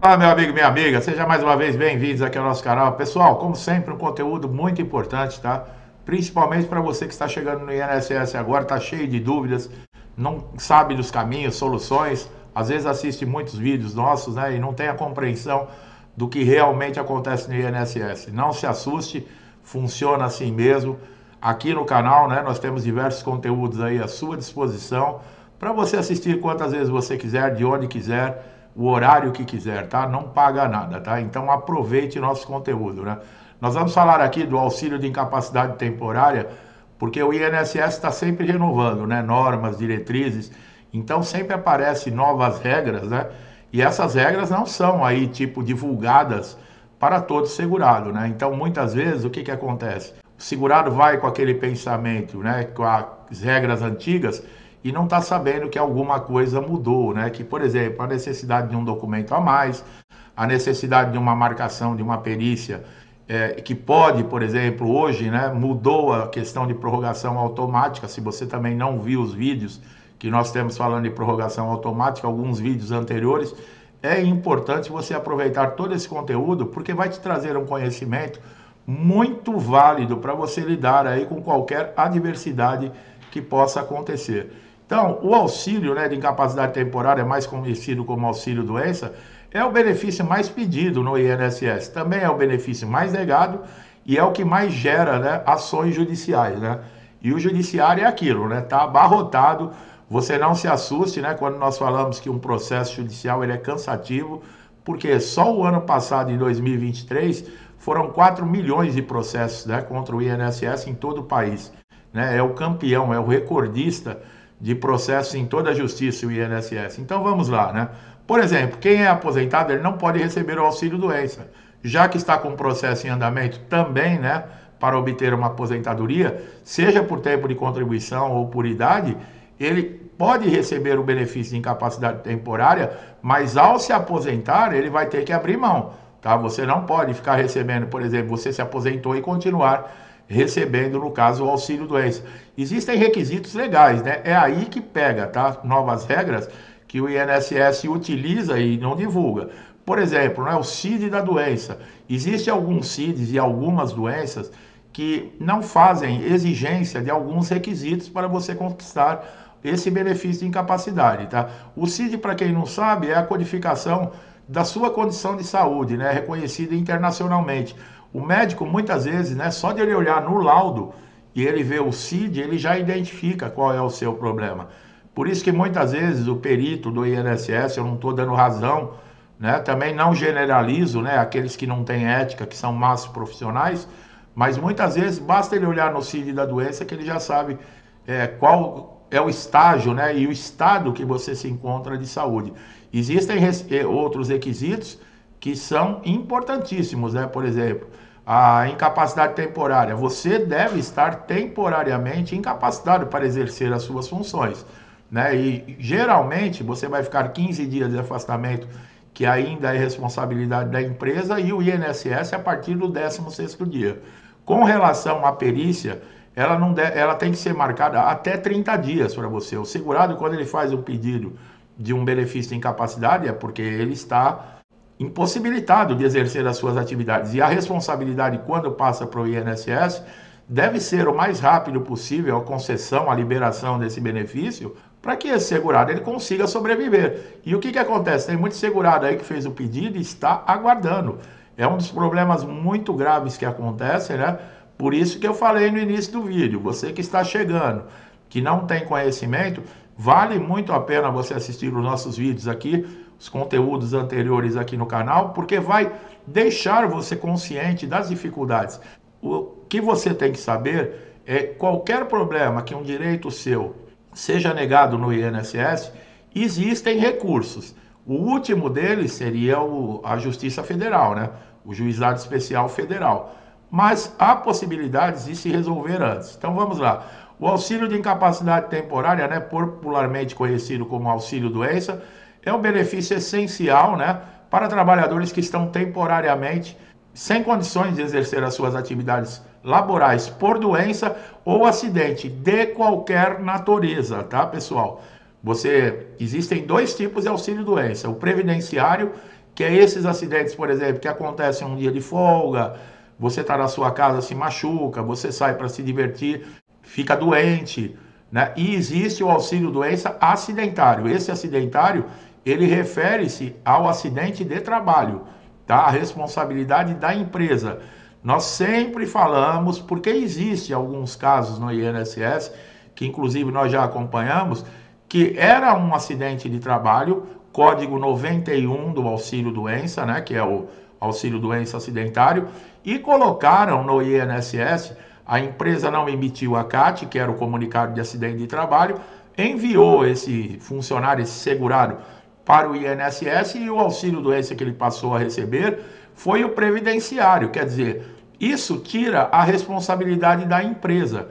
Olá, meu amigo e minha amiga, seja mais uma vez bem-vindos aqui ao nosso canal. Pessoal, como sempre, um conteúdo muito importante, tá? Principalmente para você que está chegando no INSS agora, está cheio de dúvidas, não sabe dos caminhos, soluções, às vezes assiste muitos vídeos nossos, né, e não tem a compreensão do que realmente acontece no INSS. Não se assuste, funciona assim mesmo. Aqui no canal, né, nós temos diversos conteúdos aí à sua disposição para você assistir quantas vezes você quiser, de onde quiser, o horário que quiser, tá? Não paga nada, tá? Então aproveite nosso conteúdo, né? Nós vamos falar aqui do auxílio de incapacidade temporária, porque o INSS está sempre renovando, né? Normas, diretrizes, então sempre aparecem novas regras, né? E essas regras não são aí, tipo, divulgadas para todo segurado, né? Então muitas vezes o que acontece? O segurado vai com aquele pensamento, né? Com as regras antigas, e não está sabendo que alguma coisa mudou, né? Que, por exemplo, a necessidade de um documento a mais, a necessidade de uma marcação de uma perícia, que pode, por exemplo, hoje, né, mudou a questão de prorrogação automática. Se você também não viu os vídeos que nós temos falando de prorrogação automática, alguns vídeos anteriores, é importante você aproveitar todo esse conteúdo, porque vai te trazer um conhecimento muito válido para você lidar aí com qualquer adversidade que possa acontecer. Então, o auxílio, né, de incapacidade temporária, mais conhecido como auxílio doença, é o benefício mais pedido no INSS. Também é o benefício mais negado e é o que mais gera, né, ações judiciais, né? E o judiciário é aquilo, né? Tá abarrotado. Você não se assuste, né, quando nós falamos que um processo judicial ele é cansativo, porque só o ano passado, em 2023, foram 4 milhões de processos, né, contra o INSS em todo o país, né? É o campeão, é o recordista de processos em toda a justiça, o INSS. Então vamos lá, né? Por exemplo, quem é aposentado, ele não pode receber o auxílio doença, já que está com um processo em andamento também, né, para obter uma aposentadoria, seja por tempo de contribuição ou por idade, ele pode receber o benefício de incapacidade temporária, mas ao se aposentar, ele vai ter que abrir mão, tá? Você não pode ficar recebendo, por exemplo, você se aposentou e continuar recebendo, no caso, o auxílio doença. Existem requisitos legais, né? É aí que pega, tá? Novas regras que o INSS utiliza e não divulga. Por exemplo, né, o CID da doença. Existem alguns CIDs e algumas doenças que não fazem exigência de alguns requisitos para você conquistar esse benefício de incapacidade, tá? O CID, para quem não sabe, é a codificação da sua condição de saúde, né? Reconhecida internacionalmente. O médico, muitas vezes, né, só de ele olhar no laudo e ele ver o CID, ele já identifica qual é o seu problema. Por isso que muitas vezes o perito do INSS, eu não estou dando razão, né, também não generalizo, né, aqueles que não têm ética, que são más profissionais, mas muitas vezes basta ele olhar no CID da doença que ele já sabe qual é o estágio, né, e o estado que você se encontra de saúde. Existem outros requisitos que são importantíssimos, né? Por exemplo, a incapacidade temporária. Você deve estar temporariamente incapacitado para exercer as suas funções, né? E geralmente você vai ficar 15 dias de afastamento, que ainda é responsabilidade da empresa, e o INSS a partir do 16º dia. Com relação à perícia, ela tem que ser marcada até 30 dias para você. O segurado, quando ele faz o pedido de um benefício de incapacidade, é porque ele está impossibilitado de exercer as suas atividades. E a responsabilidade, quando passa para o INSS, deve ser o mais rápido possível a concessão, a liberação desse benefício, para que esse segurado ele consiga sobreviver. E o que acontece? Tem muito segurado aí que fez o pedido e está aguardando. É um dos problemas muito graves que acontecem, né? Por isso que eu falei no início do vídeo, você que está chegando, que não tem conhecimento, vale muito a pena você assistir os nossos vídeos aqui, os conteúdos anteriores aqui no canal, porque vai deixar você consciente das dificuldades. O que você tem que saber é qualquer problema que um direito seu seja negado no INSS, existem recursos. O último deles seria a Justiça Federal, né? O Juizado Especial Federal. Mas há possibilidades de se resolver antes. Então vamos lá. O auxílio de incapacidade temporária, né, popularmente conhecido como auxílio doença, é um benefício essencial, né, para trabalhadores que estão temporariamente sem condições de exercer as suas atividades laborais por doença ou acidente de qualquer natureza, tá, pessoal? Existem dois tipos de auxílio doença, o previdenciário que é esses acidentes, por exemplo, que acontecem um dia de folga, você está na sua casa, se machuca, você sai para se divertir, fica doente, né? E existe o auxílio-doença acidentário. Esse acidentário, ele refere-se ao acidente de trabalho, tá? A responsabilidade da empresa. Nós sempre falamos, porque existe alguns casos no INSS, que inclusive nós já acompanhamos, que era um acidente de trabalho, código 91 do auxílio-doença, né, que é o auxílio-doença acidentário, e colocaram no INSS, a empresa não emitiu a CAT, que era o comunicado de acidente de trabalho, enviou esse funcionário, esse segurado, para o INSS, e o auxílio-doença que ele passou a receber foi o previdenciário. Quer dizer, isso tira a responsabilidade da empresa.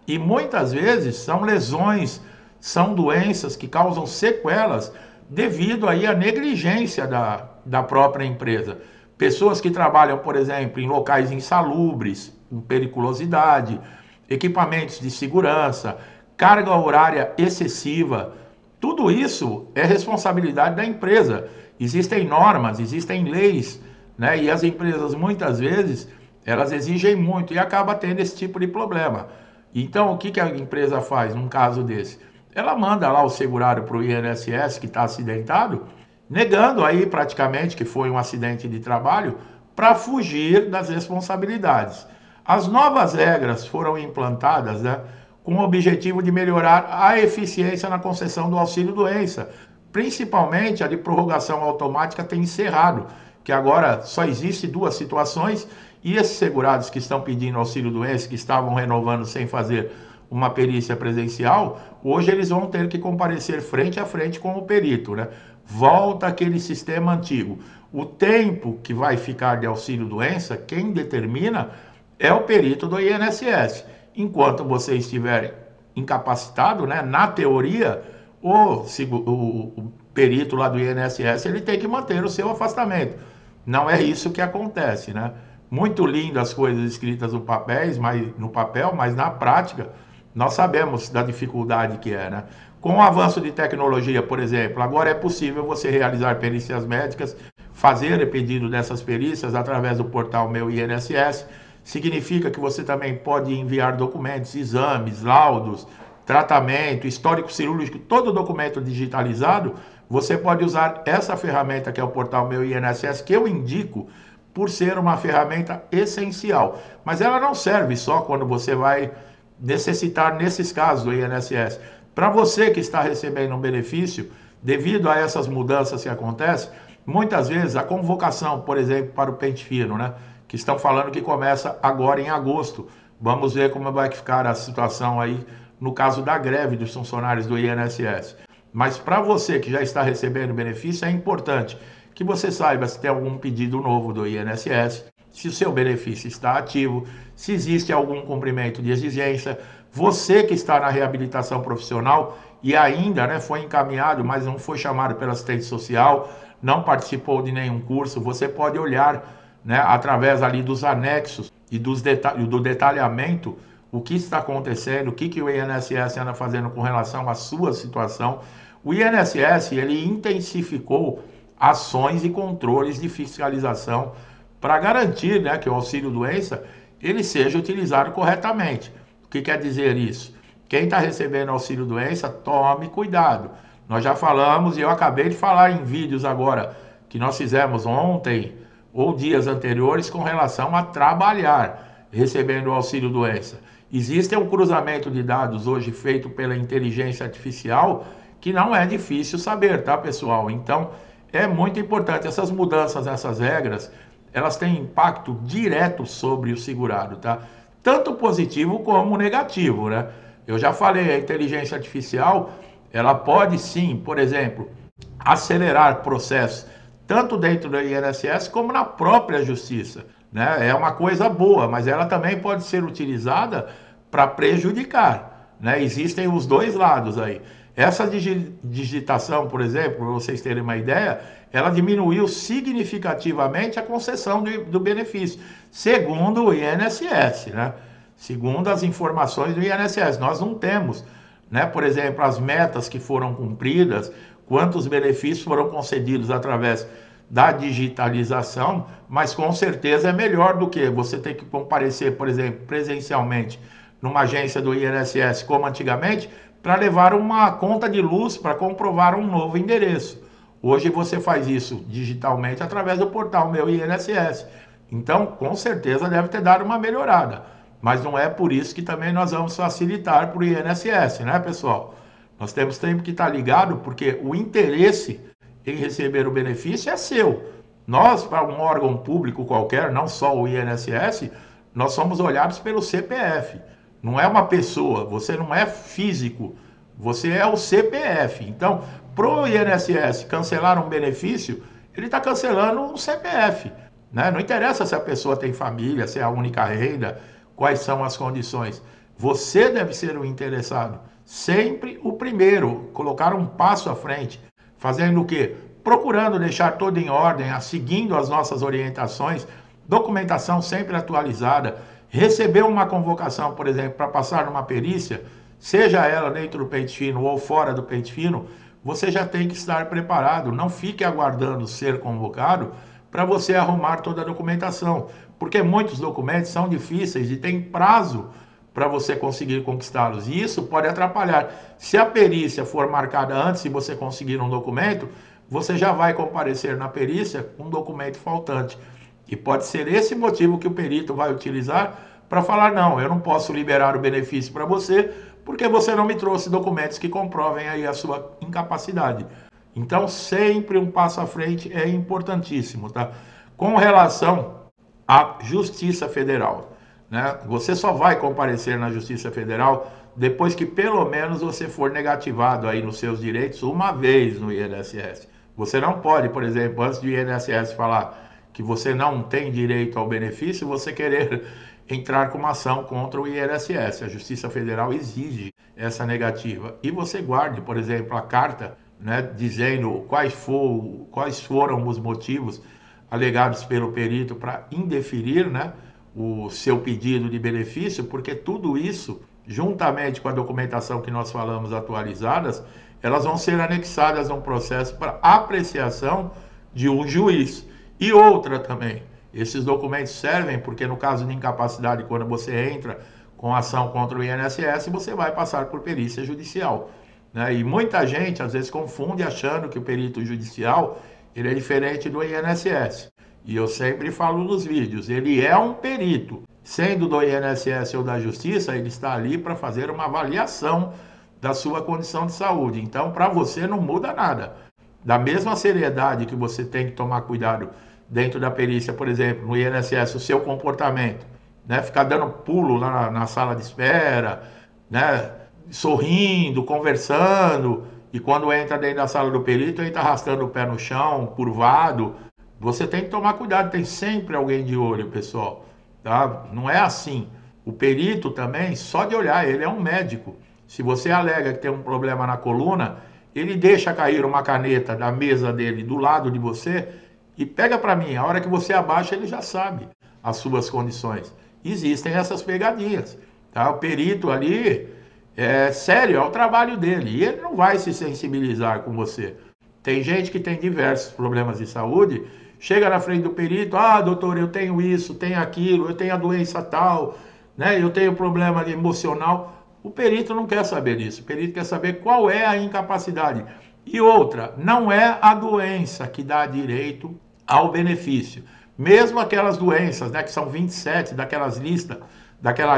E muitas vezes são lesões, são doenças que causam sequelas devido aí à negligência da própria empresa. Pessoas que trabalham, por exemplo, em locais insalubres, com periculosidade, equipamentos de segurança, carga horária excessiva, tudo isso é responsabilidade da empresa. Existem normas, existem leis, né? E as empresas muitas vezes elas exigem muito e acaba tendo esse tipo de problema. Então, o que a empresa faz num caso desse? Ela manda lá o segurado para o INSS que está acidentado, negando aí praticamente que foi um acidente de trabalho, para fugir das responsabilidades. As novas regras foram implantadas, né, com o objetivo de melhorar a eficiência na concessão do auxílio-doença. Principalmente a de prorrogação automática tem encerrado, que agora só existe duas situações, e esses segurados que estão pedindo auxílio-doença, que estavam renovando sem fazer uma perícia presencial, hoje eles vão ter que comparecer frente a frente com o perito, né? Volta aquele sistema antigo. O tempo que vai ficar de auxílio-doença, quem determina é o perito do INSS. Enquanto você estiver incapacitado, né, na teoria, o perito lá do INSS, ele tem que manter o seu afastamento. Não é isso que acontece, né? Muito lindo as coisas escritas no papel, mas na prática nós sabemos da dificuldade que é, né? Com o avanço de tecnologia, por exemplo, agora é possível você realizar perícias médicas, fazer pedido dessas perícias através do portal Meu INSS. Significa que você também pode enviar documentos, exames, laudos, tratamento, histórico cirúrgico, todo documento digitalizado. Você pode usar essa ferramenta que é o portal Meu INSS, que eu indico por ser uma ferramenta essencial. Mas ela não serve só quando você vai necessitar, nesses casos do INSS. Para você que está recebendo um benefício, devido a essas mudanças que acontecem, muitas vezes a convocação, por exemplo, para o pente fino, né, que estão falando que começa agora em agosto. Vamos ver como vai ficar a situação aí no caso da greve dos funcionários do INSS. Mas para você que já está recebendo benefício, é importante que você saiba se tem algum pedido novo do INSS, se o seu benefício está ativo, se existe algum cumprimento de exigência. Você que está na reabilitação profissional e ainda, né, foi encaminhado, mas não foi chamado pela assistente social, não participou de nenhum curso, você pode olhar, né, através ali dos anexos e do detalhamento o que está acontecendo, o que o INSS anda fazendo com relação à sua situação. O INSS, ele intensificou ações e controles de fiscalização para garantir, né, que o auxílio-doença ele seja utilizado corretamente. O que quer dizer isso? Quem está recebendo auxílio-doença, tome cuidado. Nós já falamos e eu acabei de falar em vídeos agora que nós fizemos ontem ou dias anteriores com relação a trabalhar recebendo o auxílio-doença. Existe um cruzamento de dados hoje feito pela inteligência artificial que não é difícil saber, tá, pessoal? Então, é muito importante. Essas mudanças, essas regras, elas têm impacto direto sobre o segurado, tá? Tanto positivo como negativo, né? Eu já falei, a inteligência artificial, ela pode sim, por exemplo, acelerar processos, tanto dentro do INSS como na própria justiça, né? É uma coisa boa, mas ela também pode ser utilizada para prejudicar, né? Existem os dois lados aí. Essa digitação, por exemplo, para vocês terem uma ideia, ela diminuiu significativamente a concessão do benefício, segundo o INSS, né? Segundo as informações do INSS. Nós não temos, né, por exemplo, as metas que foram cumpridas, quantos benefícios foram concedidos através da digitalização, mas com certeza é melhor do que você ter que comparecer, por exemplo, presencialmente numa agência do INSS como antigamente, para levar uma conta de luz para comprovar um novo endereço. Hoje você faz isso digitalmente através do portal Meu INSS. Então, com certeza deve ter dado uma melhorada. Mas não é por isso que também nós vamos facilitar para o INSS, né, pessoal? Nós temos sempre que estar ligado, porque o interesse em receber o benefício é seu. Nós, para um órgão público qualquer, não só o INSS, nós somos olhados pelo CPF. Não é uma pessoa, você não é físico, você é o CPF. Então, para o INSS cancelar um benefício, ele está cancelando um CPF. Né? Não interessa se a pessoa tem família, se é a única renda, quais são as condições. Você deve ser o interessado. Sempre o primeiro, colocar um passo à frente. Fazendo o quê? Procurando deixar tudo em ordem, seguindo as nossas orientações, documentação sempre atualizada. Receber uma convocação, por exemplo, para passar numa perícia, seja ela dentro do pente fino ou fora do pente fino, você já tem que estar preparado. Não fique aguardando ser convocado para você arrumar toda a documentação, porque muitos documentos são difíceis e tem prazo para você conseguir conquistá-los. E isso pode atrapalhar. Se a perícia for marcada antes e você conseguir um documento, você já vai comparecer na perícia com um documento faltante. E pode ser esse motivo que o perito vai utilizar para falar, não, eu não posso liberar o benefício para você, porque você não me trouxe documentos que comprovem aí a sua incapacidade. Então, sempre um passo à frente é importantíssimo, tá? Com relação à Justiça Federal, né? Você só vai comparecer na Justiça Federal depois que pelo menos você for negativado aí nos seus direitos uma vez no INSS. Você não pode, por exemplo, antes do INSS falar que você não tem direito ao benefício, você querer entrar com uma ação contra o INSS. A Justiça Federal exige essa negativa. E você guarde, por exemplo, a carta, né, dizendo quais foram os motivos alegados pelo perito para indeferir, né, o seu pedido de benefício, porque tudo isso, juntamente com a documentação que nós falamos atualizadas, elas vão ser anexadas a um processo para apreciação de um juiz. E outra também, esses documentos servem porque no caso de incapacidade, quando você entra com ação contra o INSS, você vai passar por perícia judicial. Né? E muita gente às vezes confunde achando que o perito judicial ele é diferente do INSS. E eu sempre falo nos vídeos, ele é um perito. Sendo do INSS ou da Justiça, ele está ali para fazer uma avaliação da sua condição de saúde. Então, para você não muda nada. Da mesma seriedade que você tem que tomar cuidado dentro da perícia, por exemplo, no INSS, o seu comportamento, né? Ficar dando pulo lá na sala de espera, né? Sorrindo, conversando, e quando entra dentro da sala do perito, ele está arrastando o pé no chão, curvado. Você tem que tomar cuidado, tem sempre alguém de olho, pessoal. Tá? Não é assim. O perito também, só de olhar, ele é um médico. Se você alega que tem um problema na coluna, ele deixa cair uma caneta da mesa dele do lado de você e pega para mim. A hora que você abaixa, ele já sabe as suas condições. Existem essas pegadinhas. Tá? O perito ali, é sério, é o trabalho dele. E ele não vai se sensibilizar com você. Tem gente que tem diversos problemas de saúde, chega na frente do perito, doutor, eu tenho isso, tenho aquilo, eu tenho a doença tal, né? Eu tenho problema emocional. O perito não quer saber disso, o perito quer saber qual é a incapacidade. E outra, não é a doença que dá direito ao benefício. Mesmo aquelas doenças, né, que são 27 daquela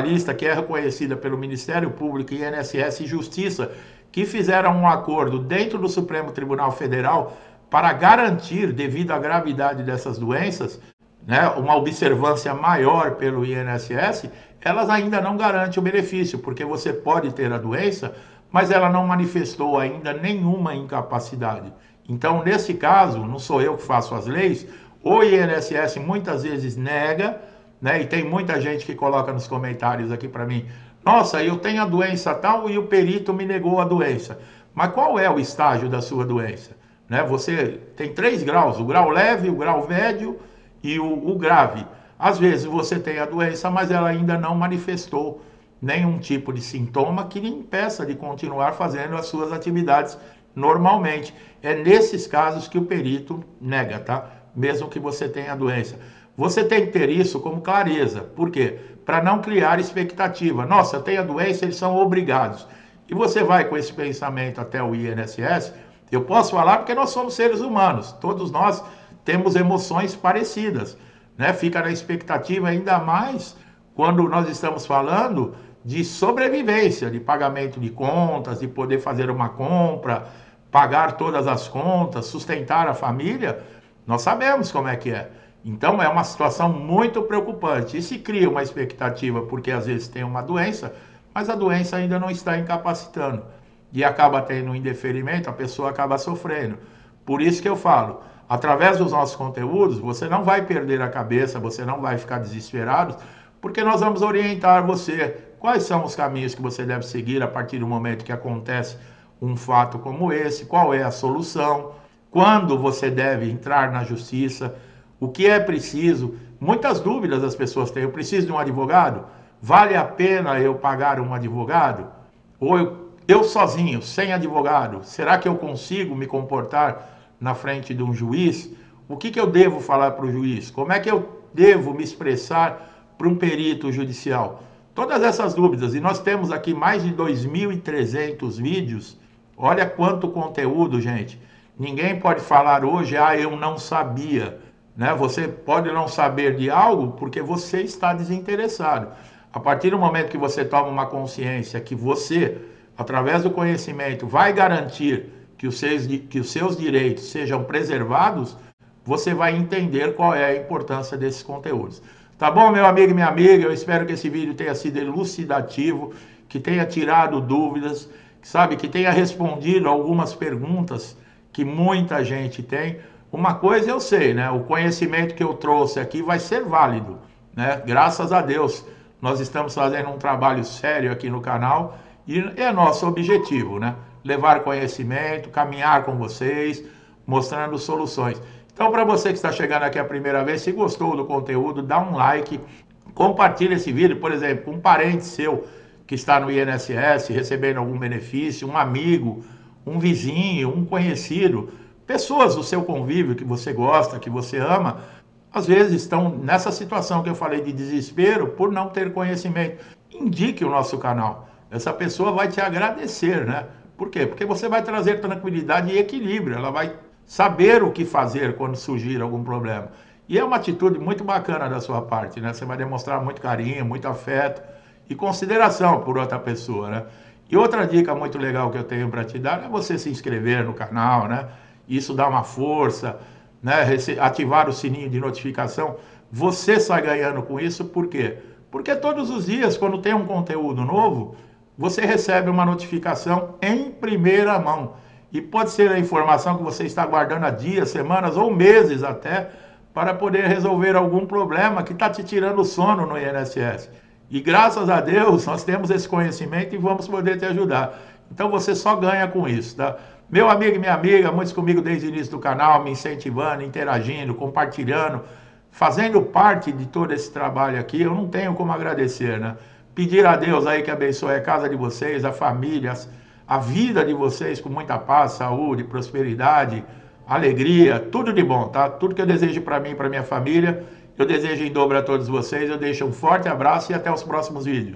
lista que é reconhecida pelo Ministério Público, INSS e Justiça, que fizeram um acordo dentro do Supremo Tribunal Federal para garantir, devido à gravidade dessas doenças, né, uma observância maior pelo INSS, elas ainda não garantem o benefício, porque você pode ter a doença, mas ela não manifestou ainda nenhuma incapacidade. Então, nesse caso, não sou eu que faço as leis, o INSS muitas vezes nega, né, e tem muita gente que coloca nos comentários aqui para mim, nossa, eu tenho a doença tal e o perito me negou a doença. Mas qual é o estágio da sua doença? Né, você tem 3 graus, o grau leve, o grau médio e o grave. Às vezes você tem a doença, mas ela ainda não manifestou nenhum tipo de sintoma que lhe impeça de continuar fazendo as suas atividades normalmente. É nesses casos que o perito nega, tá? mesmo que você tenha a doença. Você tem que ter isso como clareza. Por quê? Para não criar expectativa. Nossa, eu tenho a doença, eles são obrigados. E você vai com esse pensamento até o INSS, eu posso falar porque nós somos seres humanos, todos nós temos emoções parecidas, né? Fica na expectativa ainda mais quando nós estamos falando de sobrevivência, de pagamento de contas, de poder fazer uma compra, pagar todas as contas, sustentar a família, nós sabemos como é que é. Então é uma situação muito preocupante. E se cria uma expectativa porque às vezes tem uma doença, mas a doença ainda não está incapacitando. E acaba tendo um indeferimento, a pessoa acaba sofrendo. Por isso que eu falo, através dos nossos conteúdos, você não vai perder a cabeça, você não vai ficar desesperado, porque nós vamos orientar você quais são os caminhos que você deve seguir a partir do momento que acontece um fato como esse, qual é a solução, quando você deve entrar na justiça, o que é preciso. Muitas dúvidas as pessoas têm. Eu preciso de um advogado? Vale a pena eu pagar um advogado? Ou eu sozinho, sem advogado, será que eu consigo me comportar na frente de um juiz? O que eu devo falar para o juiz? Como é que eu devo me expressar para um perito judicial? Todas essas dúvidas. E nós temos aqui mais de 2.300 vídeos. Olha quanto conteúdo, gente. Ninguém pode falar hoje, eu não sabia. Né? Você pode não saber de algo porque você está desinteressado. A partir do momento que você toma uma consciência que você, através do conhecimento, vai garantir que os seus direitos sejam preservados, você vai entender qual é a importância desses conteúdos. Tá bom, meu amigo e minha amiga? Eu espero que esse vídeo tenha sido elucidativo, que tenha tirado dúvidas, sabe, que tenha respondido algumas perguntas que muita gente tem. Uma coisa eu sei, né? O conhecimento que eu trouxe aqui vai ser válido, né? Graças a Deus, nós estamos fazendo um trabalho sério aqui no canal e é nosso objetivo, né? Levar conhecimento, caminhar com vocês, mostrando soluções. Então, para você que está chegando aqui a primeira vez, se gostou do conteúdo, dá um like, compartilha esse vídeo, por exemplo, com um parente seu que está no INSS, recebendo algum benefício, um amigo, um vizinho, um conhecido, pessoas do seu convívio que você gosta, que você ama, às vezes estão nessa situação que eu falei de desespero por não ter conhecimento. Indique o nosso canal. Essa pessoa vai te agradecer, né? Por quê? Porque você vai trazer tranquilidade e equilíbrio. Ela vai saber o que fazer quando surgir algum problema. E é uma atitude muito bacana da sua parte, né? Você vai demonstrar muito carinho, muito afeto e consideração por outra pessoa, né? E outra dica muito legal que eu tenho para te dar é você se inscrever no canal, né? Isso dá uma força, né? Ativar o sininho de notificação. Você sai ganhando com isso, por quê? Porque todos os dias, quando tem um conteúdo novo, você recebe uma notificação em primeira mão. E pode ser a informação que você está guardando há dias, semanas ou meses até, para poder resolver algum problema que está te tirando o sono no INSS. E graças a Deus, nós temos esse conhecimento e vamos poder te ajudar. Então você só ganha com isso, tá? Meu amigo e minha amiga, muitos comigo desde o início do canal, me incentivando, interagindo, compartilhando, fazendo parte de todo esse trabalho aqui, eu não tenho como agradecer, né? Pedir a Deus aí que abençoe a casa de vocês, a família, a vida de vocês com muita paz, saúde, prosperidade, alegria, tudo de bom, tá? Tudo que eu desejo para mim e para minha família, eu desejo em dobro a todos vocês. Eu deixo um forte abraço e até os próximos vídeos.